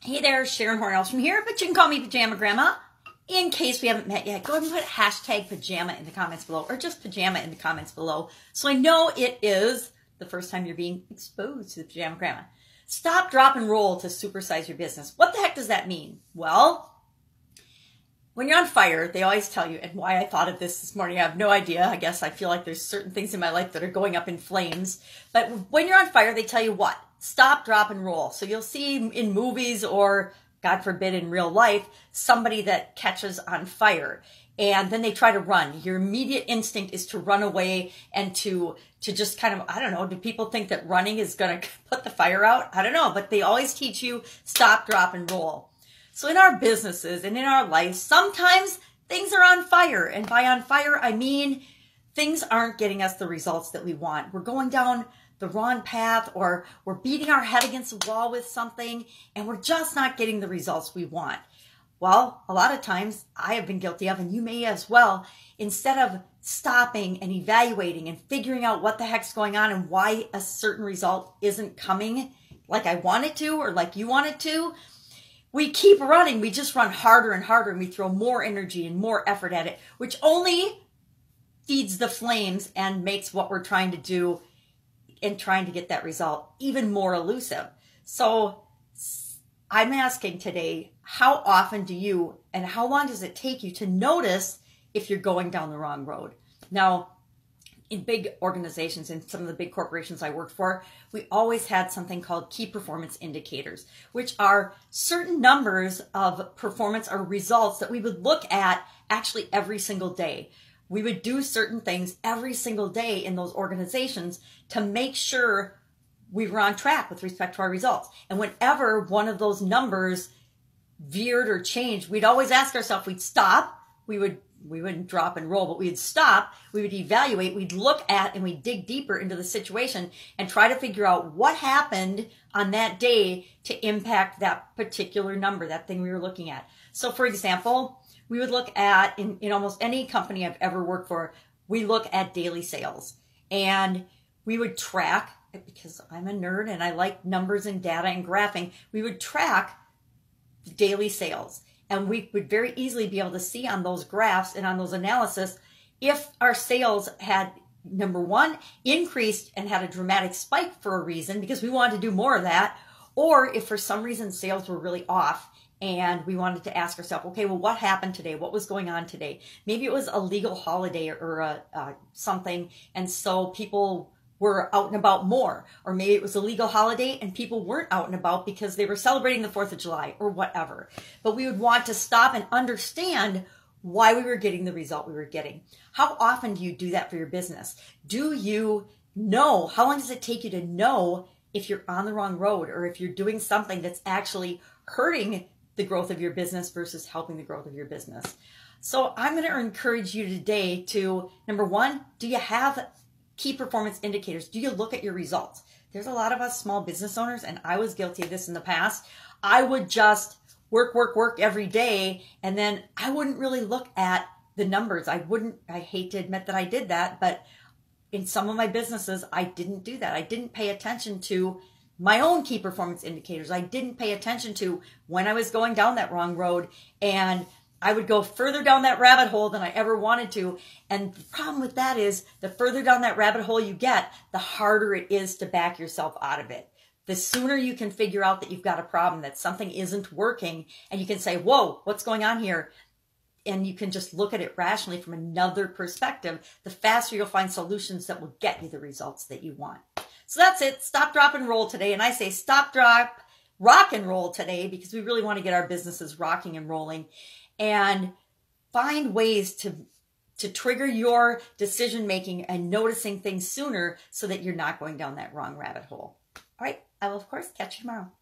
Hey there, Sharon Horne-Ellstrom here, but you can call me Pajama Grandma. In case we haven't met yet, go ahead and put hashtag pajama in the comments below, or just pajama in the comments below, so I know it is the first time you're being exposed to the Pajama Grandma. Stop, drop, and roll to supersize your business. What the heck does that mean? Well, when you're on fire, they always tell you, and why I thought of this morning, I have no idea. I guess I feel like there's certain things in my life that are going up in flames. But when you're on fire, they tell you what? Stop, drop, and roll. So you'll see in movies or, God forbid, in real life, somebody that catches on fire. And then they try to run. Your immediate instinct is to run away and to just kind of, I don't know, do people think that running is going to put the fire out? I don't know, but they always teach you stop, drop, and roll. So in our businesses and in our life, sometimes things are on fire. And by on fire, I mean things aren't getting us the results that we want. We're going down the wrong path, or we're beating our head against the wall with something, and we're just not getting the results we want. Well, a lot of times I have been guilty of, and you may as well, instead of stopping and evaluating and figuring out what the heck's going on and why a certain result isn't coming like I want it to or like you want it to, we keep running. We just run harder and harder, and we throw more energy and more effort at it, which only feeds the flames and makes what we're trying to do and trying to get that result even more elusive. So I'm asking today, how often do you, and how long does it take you to notice if you're going down the wrong road? Now, in big organizations and some of the big corporations I worked for, we always had something called key performance indicators, which are certain numbers of performance or results that we would look at actually every single day. We would do certain things every single day in those organizations to make sure we were on track with respect to our results. And whenever one of those numbers veered or changed, we'd always ask ourselves, we'd stop, we wouldn't drop and roll, but we'd stop, we would evaluate, we'd look at, and we'd dig deeper into the situation and try to figure out what happened on that day to impact that particular number, that thing we were looking at. So for example, we would look at, in almost any company I've ever worked for, we look at daily sales. And we would track, because I'm a nerd and I like numbers and data and graphing, we would track the daily sales. And we would very easily be able to see on those graphs and on those analysis if our sales had, number one, increased and had a dramatic spike for a reason because we wanted to do more of that, or if for some reason sales were really off and we wanted to ask ourselves, okay, well, what happened today? What was going on today? Maybe it was a legal holiday or something, and so people were out and about more. Or maybe it was a legal holiday and people weren't out and about because they were celebrating the 4th of July or whatever. But we would want to stop and understand why we were getting the result we were getting. How often do you do that for your business? Do you know? How long does it take you to know if you're on the wrong road or if you're doing something that's actually hurting the growth of your business versus helping the growth of your business? So I'm going to encourage you today to, number one, do you have key performance indicators? Do you look at your results? There's a lot of us small business owners, and I was guilty of this in the past. I would just work every day, and then I wouldn't really look at the numbers. I hate to admit that I did that, but in some of my businesses, I didn't do that. I didn't pay attention to my own key performance indicators. I didn't pay attention to when I was going down that wrong road, and I would go further down that rabbit hole than I ever wanted to. And the problem with that is the further down that rabbit hole you get, the harder it is to back yourself out of it. The sooner you can figure out that you've got a problem, that something isn't working, and you can say, whoa, what's going on here? And you can just look at it rationally from another perspective, the faster you'll find solutions that will get you the results that you want. So that's it. Stop, drop, and roll today. And I say stop, drop, rock, and roll today because we really want to get our businesses rocking and rolling. And find ways to trigger your decision making and noticing things sooner so that you're not going down that wrong rabbit hole. All right, I will, of course, catch you tomorrow.